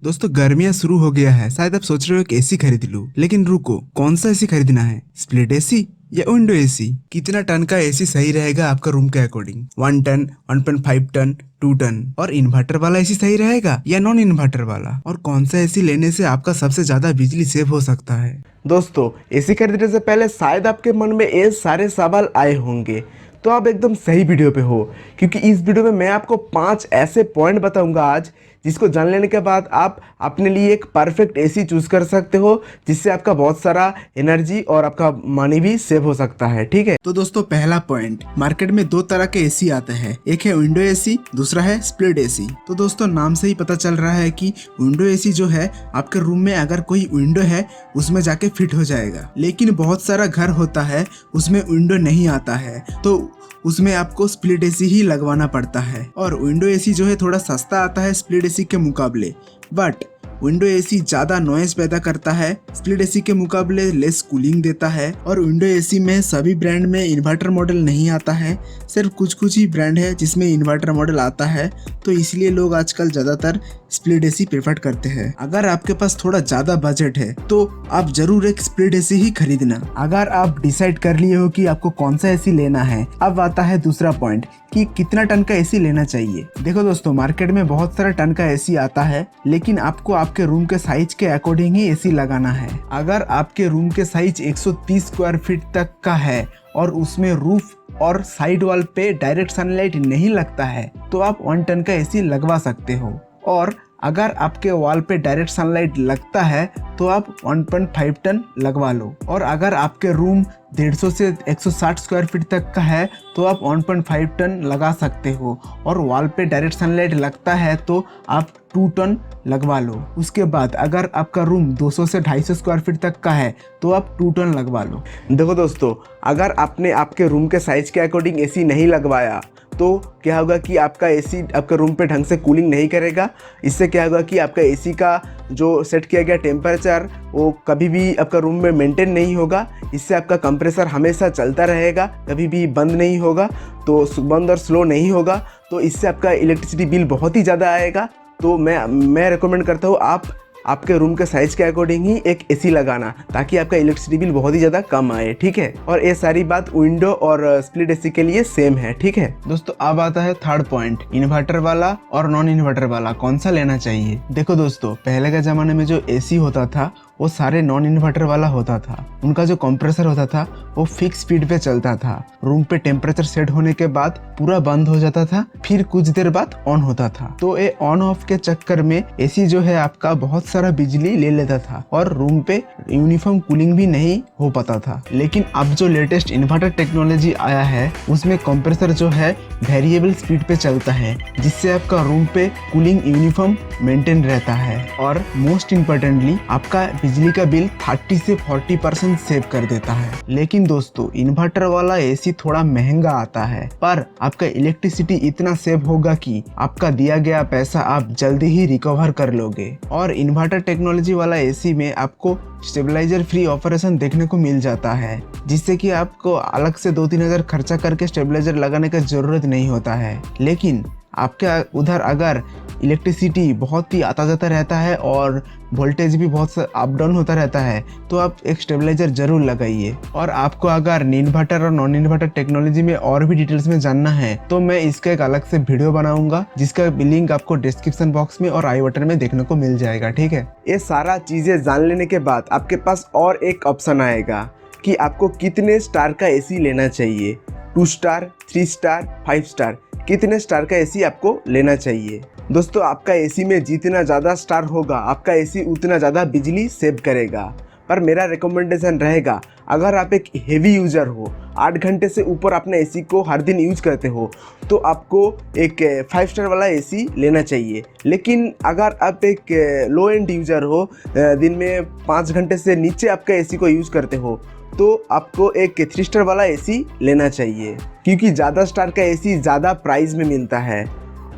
दोस्तों गर्मियां शुरू हो गया है। शायद आप सोच रहे हो कि एसी खरीद लूं, लेकिन रुको, कौन सा एसी खरीदना है? स्प्लिट एसी या विंडो एसी? कितना टन का एसी सही रहेगा आपका रूम के अकॉर्डिंग? 1 ton, 1.5 ton, 2 ton? और इन्वर्टर वाला एसी सही रहेगा या नॉन इन्वर्टर वाला? और कौन सा एसी लेने से आपका सबसे ज्यादा बिजली सेव हो सकता है? दोस्तों, एसी खरीदने से पहले शायद आपके मन में ये सारे सवाल आए होंगे, तो आप एकदम सही वीडियो पे हो, क्योंकि इस वीडियो में मैं आपको 5 ऐसे पॉइंट बताऊंगा आज, जिसको जान लेने के बाद आप अपने लिए एक परफेक्ट एसी चूज कर सकते हो, जिससे आपका बहुत सारा एनर्जी और आपका मनी भी सेव हो सकता है। ठीक है, तो दोस्तों पहला पॉइंट, मार्केट में 2 तरह के एसी आते हैं, एक है विंडो एसी, दूसरा है स्प्लिट एसी। तो दोस्तों नाम से ही पता चल रहा है कि विंडो एसी जो है आपके रूम में अगर कोई विंडो है उसमें जाके फिट हो जाएगा, लेकिन बहुत सारा घर होता है उसमें विंडो नहीं आता है, तो उसमें आपको स्प्लिट एसी ही लगवाना पड़ता है। और विंडो एसी जो है थोड़ा सस्ता आता है स्प्लिट एसी के मुकाबले, बट विंडो एसी ज्यादा नॉइज पैदा करता है, स्प्लिट एसी के मुकाबले लेस कूलिंग देता है। और विंडो एसी में सभी ब्रांड में इन्वर्टर मॉडल नहीं आता है, सिर्फ कुछ कुछ ही ब्रांड है जिसमें इन्वर्टर मॉडल आता है, तो इसलिए लोग आजकल ज्यादातर स्प्लिट एसी प्रेफर करते हैं। अगर आपके पास थोड़ा ज्यादा बजट है तो आप जरूर एक स्प्लिट एसी ही खरीदना। अगर आप डिसाइड कर लिए हो कि आपको कौन सा एसी लेना है, अब आता है दूसरा पॉइंट कि कितना टन का एसी लेना चाहिए। देखो दोस्तों, मार्केट में बहुत सारा टन का एसी आता है, लेकिन आपको आपके रूम के साइज के अकॉर्डिंग ही एसी लगाना है। अगर आपके रूम के साइज 130 स्क्वायर फीट तक का है और उसमें रूफ और साइड वॉल पे डायरेक्ट सनलाइट नहीं लगता है, तो आप 1 टन का एसी लगवा सकते हो। और अगर आपके वॉल पे डायरेक्ट सनलाइट लगता है तो आप 1.5 टन लगवा लो। और अगर आपके रूम 150 से 160 स्क्वायर फीट तक का है तो आप 1.5 टन लगा सकते हो। और वॉल पे डायरेक्ट सनलाइट लगता है तो आप 2 टन लगवा लो। उसके बाद अगर आपका रूम 200 से 250 स्क्वायर फीट तक का है तो आप 2 टन लगवा लो। देखो दोस्तों, अगर आपने आपके रूम के साइज के अकॉर्डिंग एसी नहीं लगवाया तो क्या होगा कि आपका एसी आपके रूम पे ढंग से कूलिंग नहीं करेगा। इससे क्या होगा कि आपका एसी का जो सेट किया गया टेम्परेचर वो कभी भी आपका रूम में मेंटेन नहीं होगा। इससे आपका कंप्रेसर हमेशा चलता रहेगा, कभी भी बंद नहीं होगा, तो बंद और स्लो नहीं होगा, तो इससे आपका इलेक्ट्रिसिटी बिल बहुत ही ज़्यादा आएगा। तो मैं रिकमेंड करता हूँ आप आपके रूम के साइज के अकॉर्डिंग ही एक एसी लगाना, ताकि आपका इलेक्ट्रिसिटी बिल बहुत ही ज़्यादा कम आए। ठीक है, और ये सारी बात विंडो और स्प्लिट एसी के लिए सेम है। ठीक है दोस्तों, अब आता है थर्ड पॉइंट, इन्वर्टर वाला और नॉन इन्वर्टर वाला कौन सा लेना चाहिए। देखो दोस्तों, पहले के ज़माने में जो एसी होता था वो सारे नॉन इन्वर्टर वाला होता था। उनका जो कंप्रेसर होता था वो फिक्स स्पीड पे चलता था। रूम पे टेम्परेचर सेट होने के बाद पूरा बंद हो जाता था, फिर कुछ देर बाद ऑन होता था। तो ये ऑन ऑफ के चक्कर में एसी जो है आपका बहुत सारा बिजली ले लेता था और रूम पे यूनिफॉर्म कूलिंग भी नहीं हो पाता था। लेकिन अब जो लेटेस्ट इन्वर्टर टेक्नोलॉजी आया है उसमें कंप्रेसर जो है वेरिएबल स्पीड पे चलता है, जिससे आपका रूम पे कूलिंग यूनिफॉर्म मेंटेन रहता है। और मोस्ट इम्पोर्टेंटली आपका बिजली का बिल 30 से 40% सेव कर देता है। लेकिन दोस्तों, इन्वर्टर वाला एसी थोड़ा महंगा आता है, पर आपका इलेक्ट्रिसिटी इतना सेव होगा कि आपका दिया गया पैसा आप जल्दी ही रिकवर कर लोगे। और इन्वर्टर टेक्नोलॉजी वाला एसी में आपको स्टेबलाइजर फ्री ऑपरेशन देखने को मिल जाता है, जिससे कि आपको अलग से 2-3 हज़ार खर्चा करके स्टेबलाइजर लगाने का जरूरत नहीं होता है। लेकिन आपके उधर अगर इलेक्ट्रिसिटी बहुत ही आता जाता रहता है और वोल्टेज भी बहुत अप डाउन होता रहता है, तो आप एक स्टेबलाइजर जरूर लगाइए। और आपको अगर इन्वर्टर और नॉन इन्वर्टर टेक्नोलॉजी में और भी डिटेल्स में जानना है तो मैं इसका एक अलग से वीडियो बनाऊंगा, जिसका लिंक आपको डिस्क्रिप्शन बॉक्स में और आई बटन में देखने को मिल जाएगा। ठीक है, ये सारा चीज़ें जान लेने के बाद आपके पास और एक ऑप्शन आएगा कि आपको कितने स्टार का एसी लेना चाहिए। 2 स्टार, 3 स्टार, 5 स्टार, कितने स्टार का एसी आपको लेना चाहिए। दोस्तों, आपका एसी में जितना ज़्यादा स्टार होगा आपका एसी उतना ज़्यादा बिजली सेव करेगा। पर मेरा रिकमेंडेशन रहेगा, अगर आप एक हेवी यूज़र हो, 8 घंटे से ऊपर अपने एसी को हर दिन यूज करते हो, तो आपको एक 5 स्टार वाला एसी लेना चाहिए। लेकिन अगर आप एक लो एंड यूज़र हो, दिन में 5 घंटे से नीचे आपका एसी को यूज़ करते हो, तो आपको एक 3 स्टार वाला एसी लेना चाहिए, क्योंकि ज़्यादा स्टार का एसी ज़्यादा प्राइस में मिलता है।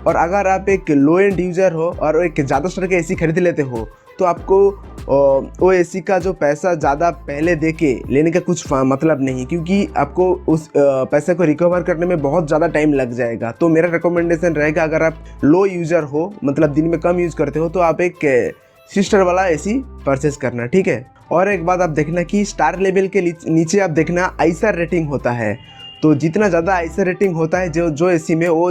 और अगर आप एक लो एंड यूज़र हो और एक ज़्यादा स्टार का एसी खरीद लेते हो तो आपको वो एसी का जो पैसा ज़्यादा पहले दे के लेने का कुछ मतलब नहीं, क्योंकि आपको उस पैसे को रिकवर करने में बहुत ज़्यादा टाइम लग जाएगा। तो मेरा रिकमेंडेशन रहेगा, अगर आप लो यूज़र हो, मतलब दिन में कम यूज़ करते हो, तो आप एक 3 स्टार वाला एसी परचेस करना, ठीक है। और एक बात आप देखना कि स्टार लेवल के नीचे आप देखना आईसर रेटिंग होता है। तो जितना ज़्यादा आईसर रेटिंग होता है जो एसी में, वो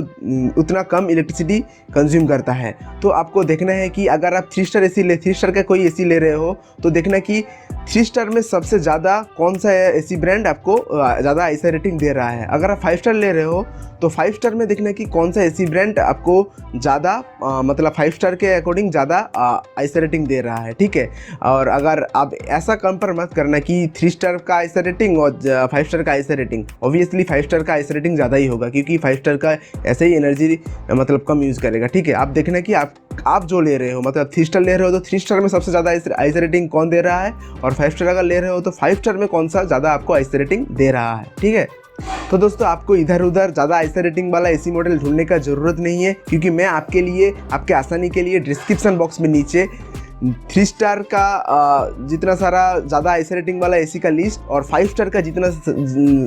उतना कम इलेक्ट्रिसिटी कंज्यूम करता है। तो आपको देखना है कि अगर आप 3 स्टार का कोई एसी ले रहे हो तो देखना कि 3 स्टार में सबसे ज़्यादा कौन सा एसी ब्रांड आपको ज़्यादा आईसर रेटिंग दे रहा है। अगर आप 5 स्टार ले रहे हो तो 5 स्टार में देखना कि कौन सा एसी ब्रांड आपको ज़्यादा मतलब 5 स्टार के अकॉर्डिंग ज़्यादा आईसर रेटिंग दे रहा है, ठीक है। और अगर आप ऐसा कंपेयर मत करना कि 3 स्टार का आईसर रेटिंग और 5 स्टार का आईसर रेटिंग, ऑब्वियसली 5 स्टार का आईसर रेटिंग ज़्यादा ही होगा, क्योंकि 5 स्टार का ऐसे ही एनर्जी मतलब कम यूज़ करेगा, ठीक है। आप देखना कि आप जो ले रहे हो, मतलब 3 स्टार ले रहे हो तो 3 स्टार में सबसे ज़्यादा आईसर रेटिंग कौन दे रहा है, और 5 स्टार अगर ले रहे हो तो 5 स्टार में कौन सा ज़्यादा आपको आईसर रेटिंग दे रहा है, ठीक है। तो दोस्तों, आपको इधर उधर ज़्यादा आईसर रेटिंग वाला एसी मॉडल ढूंढने का ज़रूरत नहीं है, क्योंकि मैं आपके लिए, आपके आसानी के लिए डिस्क्रिप्शन बॉक्स में नीचे 3 स्टार का जितना सारा ज़्यादा आईसर रेटिंग वाला एसी का लिस्ट और 5 स्टार का जितना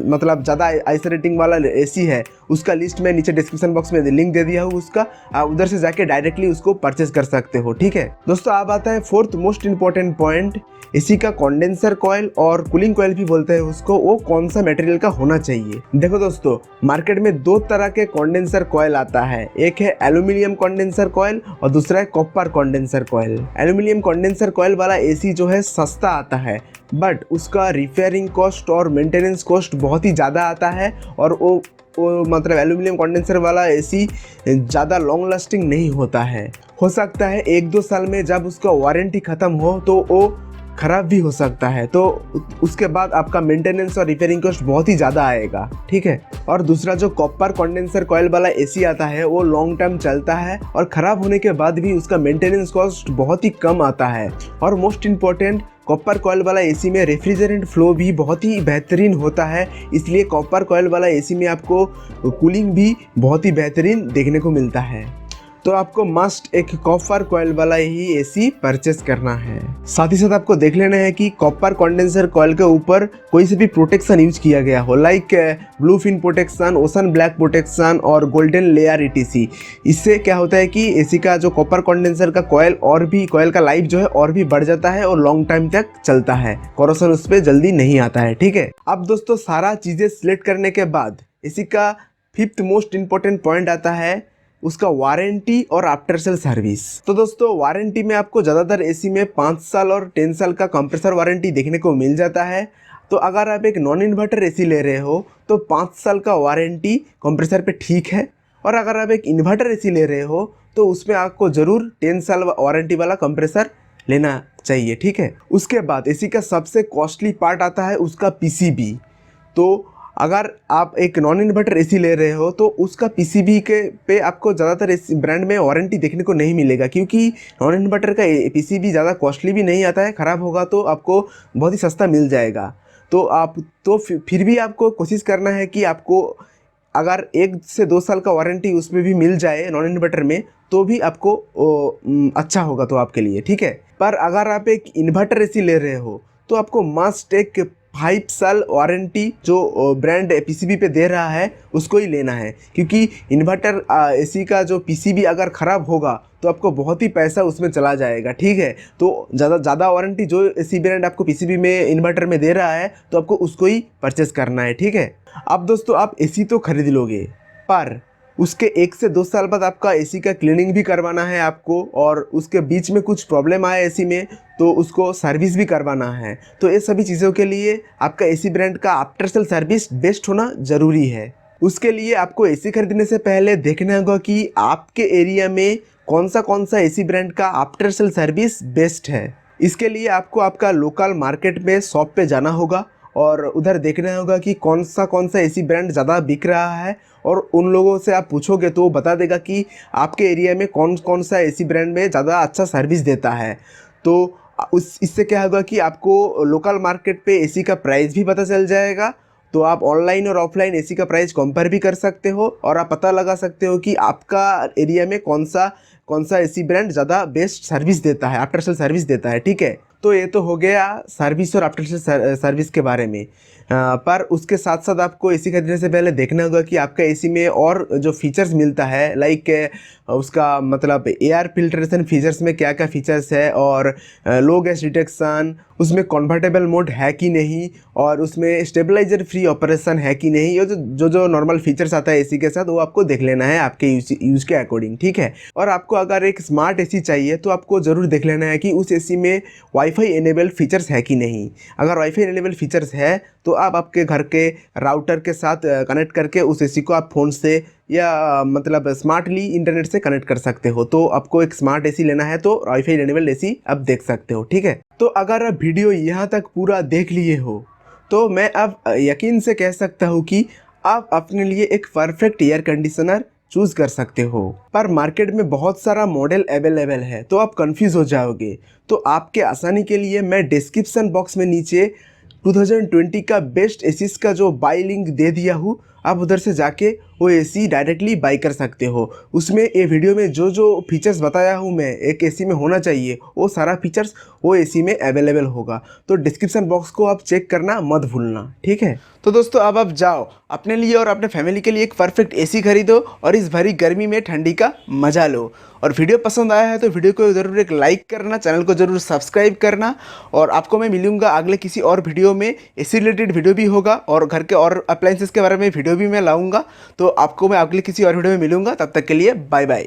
मतलब ज़्यादा आईसर रेटिंग वाला एसी है उसका लिस्ट मैं नीचे डिस्क्रिप्शन बॉक्स में लिंक दे दिया हूँ उसका, आप उधर से जाके डायरेक्टली उसको परचेस कर सकते हो, ठीक है। दोस्तों, अब आता है 4th most important point, AC का कंडेंसर कॉइल और कूलिंग कॉइल भी बोलते हैं उसको, वो कौन सा मटेरियल का होना चाहिए। देखो दोस्तों, मार्केट में 2 तरह के कंडेंसर कॉइल आता है, एक है एल्यूमिनियम कंडेंसर कॉइल और दूसरा है copper condenser coil. Aluminium condenser coil वाला एसी जो है सस्ता आता है, बट उसका रिपेयरिंग कॉस्ट और मेंटेनेंस कॉस्ट बहुत ही ज़्यादा आता है, और वो मतलब एल्यूमिनियम कंडेंसर वाला एसी ज़्यादा लॉन्ग लास्टिंग नहीं होता है। हो सकता है 1-2 साल में जब उसका वारंटी ख़त्म हो तो वो ख़राब भी हो सकता है, तो उसके बाद आपका मेंटेनेंस और रिपेयरिंग कॉस्ट बहुत ही ज़्यादा आएगा, ठीक है। और दूसरा जो कॉपर कंडेंसर कॉइल वाला एसी आता है वो लॉन्ग टर्म चलता है और ख़राब होने के बाद भी उसका मेंटेनेंस कॉस्ट बहुत ही कम आता है। और मोस्ट इम्पॉर्टेंट, कॉपर कॉइल वाला एसी में रेफ्रिजरेंट फ्लो भी बहुत ही बेहतरीन होता है, इसलिए कॉपर कॉइल वाला एसी में आपको कूलिंग भी बहुत ही बेहतरीन देखने को मिलता है। तो आपको मस्ट एक कॉपर कॉइल वाला ही एसी परचेस करना है। साथ ही साथ आपको देख लेना है कि कॉपर कंडेंसर कॉइल के ऊपर कोई से भी प्रोटेक्शन यूज किया गया हो, like blue fin protection, ocean black protection और गोल्डन लेयर ETC। इससे क्या होता है कि एसी का जो कॉपर कंडेंसर का कॉइल का लाइफ जो है और भी बढ़ जाता है और लॉन्ग टाइम तक चलता है, कोरोशन उस पर जल्दी नहीं आता है, ठीक है। अब दोस्तों, सारा चीज़ें सिलेक्ट करने के बाद एसी का 5th मोस्ट इंपॉर्टेंट पॉइंट आता है उसका वारंटी और आफ्टर सेल सर्विस। तो दोस्तों, वारंटी में आपको ज़्यादातर एसी में 5 साल और 10 साल का कंप्रेसर वारंटी देखने को मिल जाता है। तो अगर आप एक नॉन इन्वर्टर एसी ले रहे हो तो 5 साल का वारंटी कंप्रेसर पे ठीक है, और अगर आप एक इन्वर्टर एसी ले रहे हो तो उसमें आपको ज़रूर 10 साल वारंटी वाला कंप्रेसर लेना चाहिए, ठीक है। उसके बाद एसी का सबसे कॉस्टली पार्ट आता है उसका PCB। तो अगर आप एक नॉन इन्वर्टर एसी ले रहे हो तो उसका PCB के पे आपको ज़्यादातर इस ब्रांड में वारंटी देखने को नहीं मिलेगा, क्योंकि नॉन इन्वर्टर का PCB ज़्यादा कॉस्टली भी नहीं आता है, ख़राब होगा तो आपको बहुत ही सस्ता मिल जाएगा। तो फिर भी आपको कोशिश करना है कि आपको अगर 1 से 2 साल का वारंटी उसमें भी मिल जाए नॉन इन्वर्टर में तो भी आपको अच्छा होगा तो आपके लिए, ठीक है। पर अगर आप एक इन्वर्टर एसी ले रहे हो तो आपको मस्ट एक 5 साल वारंटी जो ब्रांड PCB पे दे रहा है उसको ही लेना है, क्योंकि इन्वर्टर एसी का जो PCB अगर ख़राब होगा तो आपको बहुत ही पैसा उसमें चला जाएगा, ठीक है। तो ज़्यादा वारंटी जो एसी ब्रांड आपको PCB में इन्वर्टर में दे रहा है तो आपको उसको ही परचेस करना है, ठीक है। अब दोस्तों, आप एसी तो खरीद लोगे, पर उसके 1 से 2 साल बाद आपका एसी का क्लीनिंग भी करवाना है आपको, और उसके बीच में कुछ प्रॉब्लम आए एसी में तो उसको सर्विस भी करवाना है। तो ये सभी चीज़ों के लिए आपका एसी ब्रांड का आफ्टर सेल सर्विस बेस्ट होना ज़रूरी है। उसके लिए आपको एसी खरीदने से पहले देखना होगा कि आपके एरिया में कौन सा एसी ब्रांड का आफ्टर सेल सर्विस बेस्ट है। इसके लिए आपको आपका लोकल मार्केट में शॉप पे जाना होगा और उधर देखना होगा कि कौन सा एसी ब्रांड ज़्यादा बिक रहा है, और उन लोगों से आप पूछोगे तो वो बता देगा कि आपके एरिया में कौन सा एसी ब्रांड में ज़्यादा अच्छा सर्विस देता है। तो इससे क्या होगा कि आपको लोकल मार्केट पे एसी का प्राइस भी पता चल जाएगा, तो आप ऑनलाइन और ऑफलाइन एसी का प्राइस कंपेयर भी कर सकते हो और आप पता लगा सकते हो कि आपका एरिया में कौन सा एसी ब्रांड ज़्यादा बेस्ट सर्विस देता है, आफ्टर सेल सर्विस देता है। ठीक है, तो ये तो हो गया सर्विस और आफ्टर सेल सर्विस के बारे में। पर उसके साथ साथ आपको एसी खरीदने से पहले देखना होगा कि आपका एसी में और जो फीचर्स मिलता है, लाइक उसका मतलब एयर फिल्ट्रेशन फीचर्स में क्या क्या फीचर्स है, और लो गैस डिटेक्शन, उसमें कन्वर्टेबल मोड है कि नहीं, और उसमें स्टेबलाइजर फ्री ऑपरेशन है कि नहीं। ये जो नॉर्मल फीचर्स आता है एसी के साथ, वो आपको देख लेना है आपके यूज़ के अकॉर्डिंग। ठीक है, और आपको अगर एक स्मार्ट एसी चाहिए तो आपको ज़रूर देख लेना है कि उस एसी में वाईफाई एनेबल फीचर्स है कि नहीं। अगर वाईफाई एनेबल फीचर्स है तो आप आपके घर के राउटर के साथ कनेक्ट करके उस एसी को आप फ़ोन से या मतलब स्मार्टली इंटरनेट से कनेक्ट कर सकते हो। तो आपको एक स्मार्ट एसी लेना है तो वाईफाई एनेबल एसी आप देख सकते हो। ठीक है, तो अगर आप वीडियो यहाँ तक पूरा देख लिए हो तो मैं अब यकीन से कह सकता हूँ कि आप अपने लिए एक परफेक्ट एयर कंडीशनर चूज़ कर सकते हो। पर मार्केट में बहुत सारा मॉडल अवेलेबल है तो आप कंफ्यूज हो जाओगे। तो आपके आसानी के लिए मैं डिस्क्रिप्शन बॉक्स में नीचे 2020 का बेस्ट एसीज का जो बाई लिंक दे दिया हूँ, आप उधर से जाके वो एसी डायरेक्टली बाई कर सकते हो। उसमें ये वीडियो में जो फीचर्स बताया हूँ मैं एक एसी में होना चाहिए, वो सारा फीचर्स वो एसी में अवेलेबल होगा। तो डिस्क्रिप्शन बॉक्स को आप चेक करना मत भूलना। ठीक है, तो दोस्तों अब आप जाओ अपने लिए और अपने फैमिली के लिए एक परफेक्ट एसी खरीदो और इस भरी गर्मी में ठंडी का मजा लो। और वीडियो पसंद आया है तो वीडियो को ज़रूर एक लाइक करना, चैनल को ज़रूर सब्सक्राइब करना। और आपको मैं मिलूंगा अगले किसी और वीडियो में, एसी रिलेटेड वीडियो भी होगा और घर के और अप्लायंसेस के बारे में वीडियो भी मैं लाऊंगा। तो आपको मैं अगले किसी और वीडियो में मिलूंगा, तब तक के लिए बाय बाय।